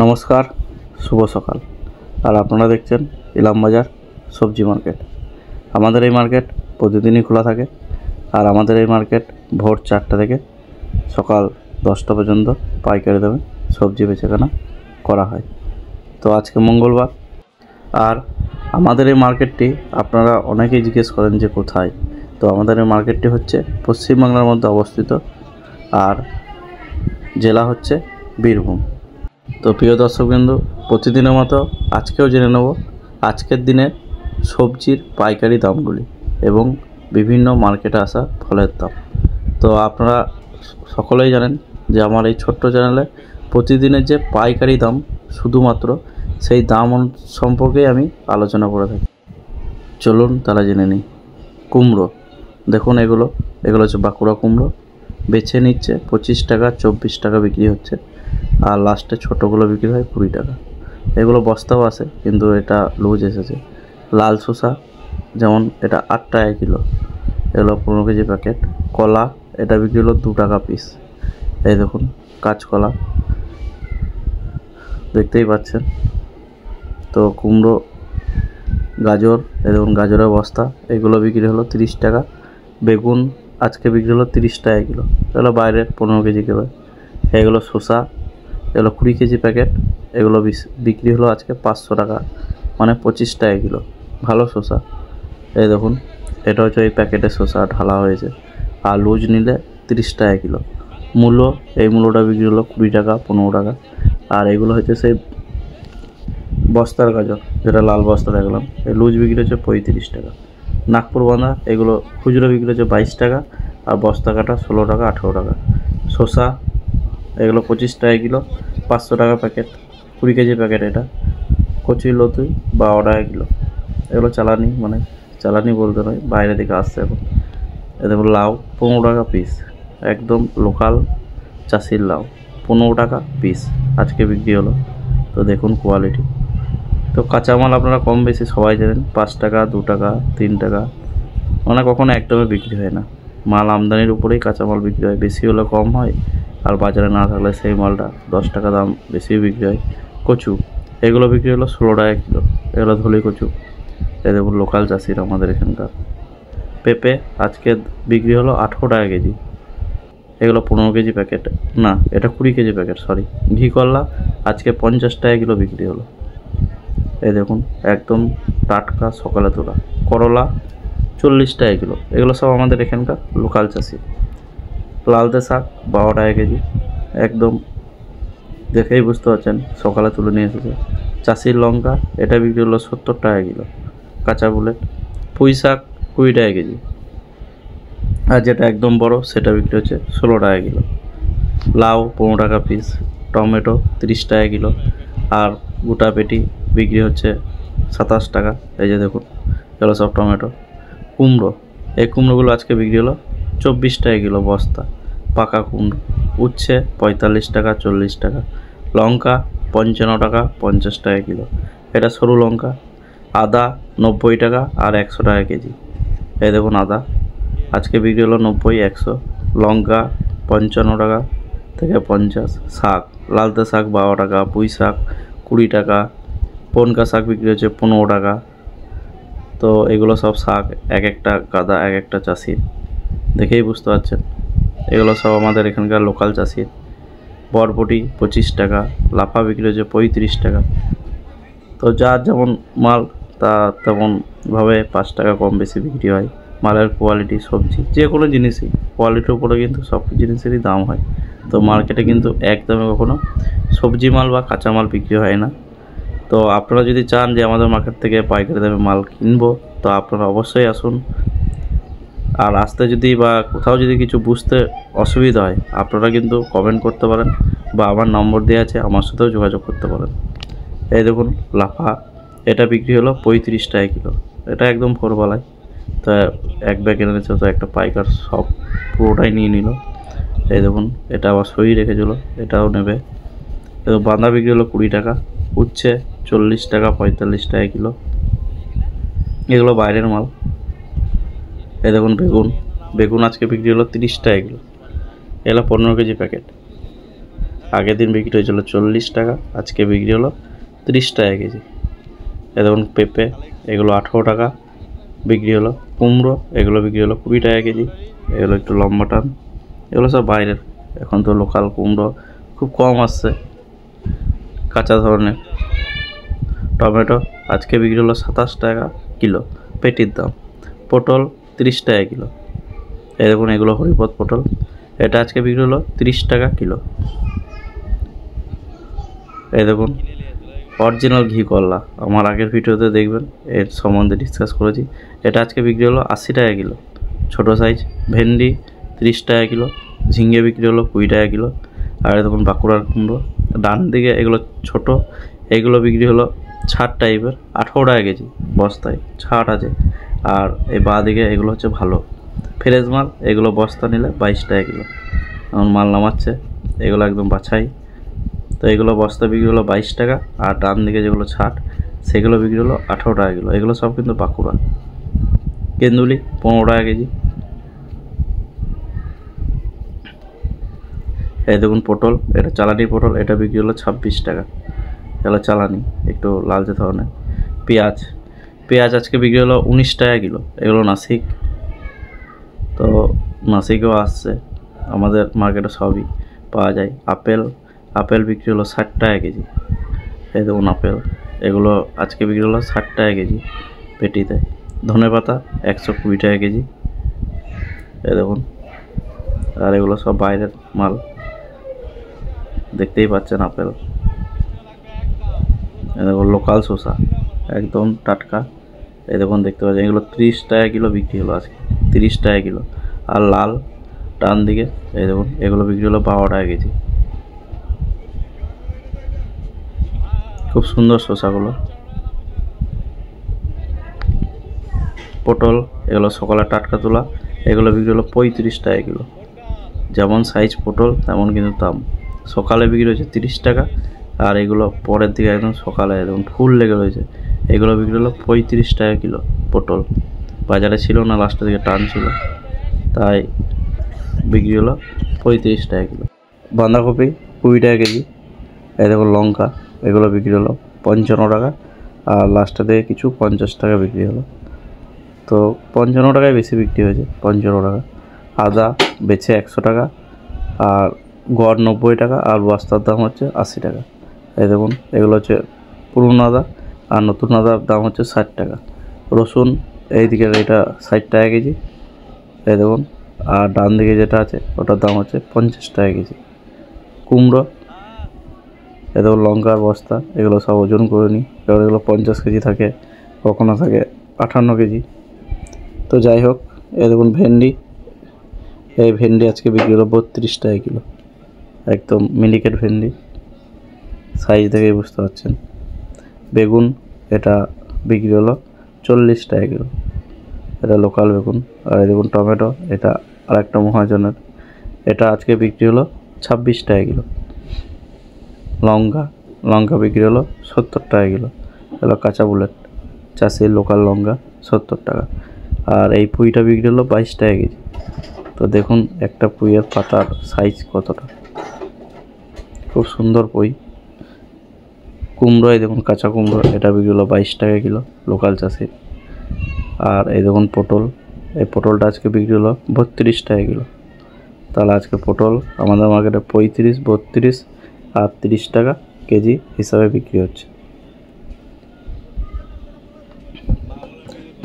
নমস্কার, শুভ সকাল। আর আপনারা দেখছেন ইলাম বাজার সবজি মার্কেট। আমাদের এই মার্কেট প্রতিদিনই খোলা থাকে। আর আমাদের এই মার্কেট ভোর 4টা থেকে সকাল 10টা পর্যন্ত পাইকারি দামে সবজি বেচাকেনা করা হয়। তো আজকে মঙ্গলবার। আর আমাদের এই মার্কেটটি আপনারা অনেকেই জিজ্ঞেস করেন যে কোথায়। তো আমাদের এই মার্কেটটি হচ্ছে পশ্চিমবাংলার মধ্যে অবস্থিত, আর জেলা হচ্ছে বীরভূম। তো প্রিয় দর্শকবৃন্দ, প্রতিদিনের মতো আজকেও জেনে নেব আজকের দিনের সবজির পাইকারি দামগুলি এবং বিভিন্ন মার্কেটে আসা ফলের দাম। তো আপনারা সকলেই জানেন যে আমার এই ছোট্ট চ্যানেলে প্রতিদিনের যে পাইকারি দাম, শুধুমাত্র সেই দাম সম্পর্কেই আমি আলোচনা করে থাকি। চলুন তাহলে জেনে নিই। কুমড়ো দেখুন, এগুলো হচ্ছে বাঁকুড়া কুমড়ো। বেছে নিচ্ছে 25 টাকা, 24 টাকা বিক্রি হচ্ছে। আর লাস্টে ছোটোগুলো বিক্রি হয় 20 টাকা। এগুলো বস্তাও আসে, কিন্তু এটা লুজ এসেছে। লাল শসা যেমন এটা 8 টাকা কিলো, এগুলো 15 কেজি প্যাকেট। কলা এটা বিক্রি হলো 2 টাকা পিস। এই দেখুন কাঁচকলা, দেখতেই পাচ্ছেন। তো কুমড়ো, গাজর, এই দেখুন গাজরের বস্তা, এগুলো বিক্রি হলো 30 টাকা। বেগুন আজকে বিক্রি হলো 30 টাকা কিলো, এগুলো বাইরের 15 কেজি কিলো। এগুলো শসা, এগুলো 20 কেজি প্যাকেট। এগুলো বিক্রি হলো আজকে 500 টাকা, মানে 25 টাকা কিলো। ভালো শসা। এই দেখুন, এটা হচ্ছে এই প্যাকেটের শসা ঢালা হয়েছে। আর লুজ নিলে 30 টাকা কিলো। মূলো, এই মূলোটা বিক্রি হলো 20 টাকা, 15 টাকা। আর এগুলো হচ্ছে সেই বস্তার গাজর, যেটা লাল বস্তা দেখলাম, এই লুজ বিক্রি হচ্ছে 35 টাকা। নাগপুর বাঁধা, এগুলো খুচরো বিক্রি হচ্ছে 22 টাকা, আর বস্তা কাটা 16 টাকা, 18 টাকা। শসা এগুলো 25 টাকা কিলো, 500 টাকা প্যাকেট, 20 কেজি প্যাকেট। এটা কচি লতি 12 টাকা কিলো। এগুলো চালানি, মানে চালানি বলতে নয়, বাইরে থেকে আসছে এখন। এদের লাউ 15 টাকা পিস, একদম লোকাল চাষির লাউ, 15 টাকা পিস আজকে বিক্রি হলো। তো দেখুন কোয়ালিটি। তো কাঁচামাল আপনারা কম বেশি সবাই জানেন, 5 টাকা, 2 টাকা, 3 টাকা, মানে কখনো একদমে বিক্রি হয় না। মাল আমদানির উপরেই কাঁচামাল বিক্রি হয়, বেশি হলে কম হয়, আর বাজারে না থাকলে সেই মালটা 10 টাকা দাম বেশি বিক্রি হয়। কচু এগুলো বিক্রি হলো 16 টাকা কিলো, এগুলো ধলি কচু। এই দেখুন লোকাল চাষির আমাদের এখানকার। পেঁপে আজকে বিক্রি হলো 18 টাকা কেজি, এগুলো 15 কেজি প্যাকেট, না এটা 20 কেজি প্যাকেট, সরি। ঘি করলা আজকে 50 টাকা কিলো বিক্রি হলো। এই দেখুন একদম টাটকা সকালে তোলা। করলা 40 টাকা কিলো, এগুলো সব আমাদের এখানকার লোকাল চাষি। লালতে শাক 12 টাকা কেজি, একদম দেখেই বুঝতে পারছেন সকালে তুলে নিয়ে এসেছে। চাষির লঙ্কা এটা বিক্রি হলো 70 টাকা কিলো, কাঁচা বুলেট। পুঁই শাক 20 টাকা কেজি, আর যেটা একদম বড় সেটা বিক্রি হচ্ছে 16 টাকা কিলো। লাউ 15 টাকা পিস। টমেটো 30 টাকা কিলো, আর গোটা পেটি বিক্রি হচ্ছে 27 টাকা। এই যে দেখুন এগুলো সব টমেটো। কুমড়ো, এই কুমড়োগুলো আজকে বিক্রি হলো 24 টাকা কিলো বস্তা, পাকা কুমড়ো। উচ্ছে 45 টাকা, 40 টাকা। লঙ্কা 55 টাকা, 50 টাকা কিলো, এটা সরু লঙ্কা। আদা 90 টাকা আর 100 টাকা কেজি। এই দেখুন আদা আজকে বিক্রি হলো 90, 100। লঙ্কা 55 টাকা থেকে 50। শাক, লালতে শাক 12 টাকা, পুঁই শাক 20 টাকা, পনকা শাক বিক্রি হচ্ছে 15 টাকা। তো এগুলো সব শাক, এক একটা গাদা এক একটা চাষির, দেখেই বুঝতে পারছেন এগুলো সব আমাদের এখানকার লোকাল চাষির। বরবটি 25 টাকা, লাফা বিক্রি হচ্ছে 35 টাকা। তো যার যেমন মাল তা তেমনভাবে 5 টাকা কম বেশি বিক্রি হয়। মালের কোয়ালিটি, সবজি যে কোনো জিনিসই কোয়ালিটির উপরে কিন্তু সব জিনিসেরই দাম হয়। তো মার্কেটে কিন্তু একদমে কখনো সবজি মাল বা কাঁচা মাল বিক্রি হয় না। তো আপনারা যদি চান যে আমাদের মার্কেট থেকে পাইকারি দামে মাল কিনবো, তো আপনারা অবশ্যই আসুন। আর আসতে যদি বা কোথাও যদি কিছু বুঝতে অসুবিধা হয়, আপনারা কিন্তু কমেন্ট করতে পারেন, বা আমার নম্বর দেওয়া আছে, আমার সাথেও যোগাযোগ করতে পারেন। এই দেখুন লাফা, এটা বিক্রি হলো 35 টাকা কিলো, এটা একদম ভোরবেলায়। তো এক ব্যাগ এনেছে, তো একটা পাইকার সব পুরোটাই নিয়ে নিল। এই দেখুন এটা আবার সই রেখেছিল, এটাও নেবে। বাঁধা বিক্রি হলো 20 টাকা। উচ্ছে 40 টাকা, 45 টাকা কিলো, এগুলো বাইরের মাল। এই দেখুন বেগুন আজকে বিক্রি হলো 30 টাকা কিলো, এগুলো 15 কেজি প্যাকেট। আগের দিন বিক্রি হয়েছিল 40 টাকা, আজকে বিক্রি হলো 30 টাকা কেজি। এই দেখুন পেঁপে, এগুলো 18 টাকা বিক্রি হলো। কুমড়ো, এগুলো বিক্রি হলো 20 টাকা কেজি। এগুলো একটু লম্বা টান, এগুলো সব বাইরের, এখন তো লোকাল কুমড়ো খুব কম আসছে কাঁচা ধরনের। টমেটো আজকে বিক্রি হলো 27 টাকা কিলো পেটির দাম। পটল 30 টাকা কিলো। এই দেখুন এগুলো হরিপদ পটল, এটা আজকে বিক্রি হলো 30 টাকা কিলো। এই দেখুন অরিজিনাল ঘি করলা, আমার আগের ভিডিওতে দেখবেন এর সম্বন্ধে ডিসকাস করেছি। এটা আজকে বিক্রি হলো 80 টাকা কিলো ছোটো সাইজ। ভেন্ডি 30 টাকা কিলো। ঝিঙে বিক্রি হলো 20 টাকা কিলো। আর দেখুন বাঁকুড়ার কুমড়ো, ডান দিকে এগুলো ছোট, এগুলো বিক্রি হলো ছাট টাইপের, 18 টাকা কেজি বস্তায় ছাট আছে। আর এই বাঁ দিকে এগুলো হচ্ছে ভালো ফ্রেশ মাল, এগুলো বস্তা নিলে 22 টাকা কিলো। এখন মাল নামাচ্ছে, এগুলো একদম বাছাই। তো এগুলো বস্তা বিক্রি হলো 22 টাকা। আর ডান দিকে যেগুলো ছাট সেগুলো বিক্রি হলো 18 টাকা কিলো। এগুলো সব কিন্তু বাঁকুড়া। কেন্দুলি 15 টাকা কেজি। এই দেখুন পটল, এটা চালানি পটল, এটা বিক্রি হলো 26 টাকা। এগুলো চালানি একটু লালচে ধরনের। পেঁয়াজ আজকে বিক্রি হলো 19 টাকা কিলো। এগুলো নাসিক, তো নাসিকেও আসছে, আমাদের মার্কেটে সবই পাওয়া যায়। আপেল বিক্রি হলো 60 টাকা কেজি। এই দেখুন আপেল, এগুলো আজকে বিক্রি হলো 60 টাকা কেজি পেটিতে। ধনেপাতা 120 টাকা কেজি। এই দেখুন, আর এগুলো সব বাইরের মাল, দেখতেই পাচ্ছেন আপেল। এই দেখুন লোকাল শসা একদম টাটকা। এই দেখুন দেখতে পাচ্ছেন এগুলো 30 টাকা কিলো বিক্রি হলো আজকে, 30 টাকা কিলো। আর লাল ডান দিকে এই দেখুন এগুলো বিক্রি হলো 12 টাকা কেজি। খুব সুন্দর শসাগুলো। পটল, এগুলো সকালে টাটকা তোলা, এগুলো বিক্রি হলো 35 টাকা কিলো। যেমন সাইজ পটল তেমন কিন্তু দাম। সকালে বিক্রি হয়েছে 30 টাকা, আর এগুলো পরের দিকে একদম সকালে একদম ফুল লেগে রয়েছে, এগুলো বিক্রি হলো 35 টাকা কিলো। পটল বাজারে ছিল না, লাস্টের দিকে টান ছিল, তাই বিক্রি হলো 35 টাকা কিলো। বাঁধাকপি 20 টাকা কেজি। এই দেখো লঙ্কা, এগুলো বিক্রি হলো 55 টাকা। আর লাস্টের দিকে কিছু 50 টাকা বিক্রি হলো, তো 55 টাকায় বেশি বিক্রি হয়েছে, 55 টাকা। আদা বেচে 100 টাকা, আর গড় 90 টাকা, আর বস্তার দাম হচ্ছে 80 টাকা। এই দেখুন এগুলো হচ্ছে পুরনো আদা, আর নতুন আদার দাম হচ্ছে 60 টাকা। রসুন এই দিকের এটা 60 টাকা কেজি। এই দেখুন, আর ডান দিকে যেটা আছে ওটার দাম হচ্ছে 50 টাকা কেজি। কুমড়ো, এই দেখুন লঙ্কার বস্তা, এগুলো সব ওজন করে নিই, এবার এগুলো 50 কেজি থাকে, কখনো থাকে 58 কেজি। তো যাই হোক, এই দেখুন ভেন্ডি, এই ভেন্ডি আজকে বিক্রি হলো 32 টাকা কিলো। একদম মিনিকেট ভেন্ডি, সাইজ দেখেই বুঝতে পারছেন। বেগুন, এটা বিক্রি হলো 40 টাকা কিলো, এটা লোকাল বেগুন। আর এই দেখুন টমেটো, এটা আরেকটা মহাজনের, এটা আজকে বিক্রি হলো 26 টাকা কিলো। লঙ্কা বিক্রি হলো 70 টাকা কিলো, এগুলো কাঁচা বুলেট চাষির লোকাল লঙ্কা 70 টাকা। আর এই পুঁইটা বিক্রি হলো 22 টাকা কেজি। তো দেখুন একটা পুঁইয়ের পাতার সাইজ কতটা, খুব সুন্দর পুঁই। কুমড়ো, এই দেখুন কাঁচা কুমড়ো, এটা বিক্রি হলো 22 টাকা কিলো লোকাল চাষির। আর এই দেখুন পটল, এই পটলটা আজকে বিক্রি হলো 32 টাকা কিলো। তাহলে আজকে পটল আমাদের মার্কেটে 35, 32 আর 30 টাকা কেজি হিসাবে বিক্রি হচ্ছে।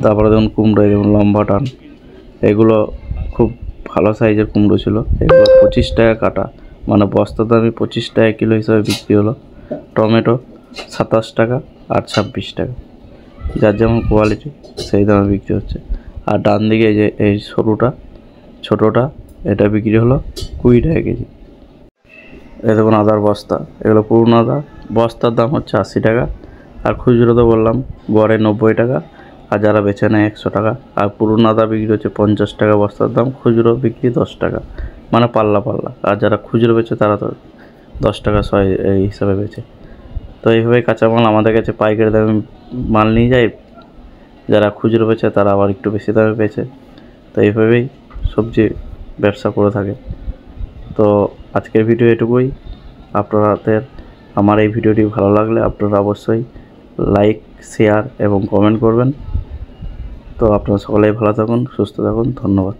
তারপরে দেখুন কুমড়ো, দেখুন লম্বা টান, এগুলো খুব ভালো সাইজের কুমড়ো ছিল, এগুলো 25 টাকা কাটা, মানে বস্তা দামে 25 টাকা কিলো হিসাবে বিক্রি হলো। টমেটো 27 টাকা আর 26 টাকা, যার যেমন কোয়ালিটি সেই দামে বিক্রি হচ্ছে। আর ডান দিকে যে এই সরুটা ছোটোটা, এটা বিক্রি হলো 20 টাকা কেজি। এই দেখুন আদার বস্তা, এগুলো পুরনো আদা, বস্তার দাম হচ্ছে 80 টাকা, আর খুচরো তো বললাম গড়ে 90 টাকা, আর যারা বেছে নেয় 100 টাকা। আর পুরনো আদা বিক্রি হচ্ছে 50 টাকা বস্তার দাম, খুচরো বিক্রি 10 টাকা, মানে পাল্লা। আর যারা খুচরো বেচে তারা তো 10 টাকা 100 এই হিসাবে বেচে। তো এইভাবে কাঁচামাল আমাদের কাছে পাইকারি দামে মাল নিয়ে যায়, যারা খুচরো বেচে তারা আবার একটু বেশি দামে বেচে। তো এইভাবেই সবজি ব্যবসা করে থাকে। তো আজকের ভিডিও এটুকুই। আপনাদের আমার এই ভিডিওটি ভালো লাগলে আপনারা অবশ্যই লাইক, শেয়ার এবং কমেন্ট করবেন। তো আপনারা সকলেই ভালো থাকুন, সুস্থ থাকুন। ধন্যবাদ।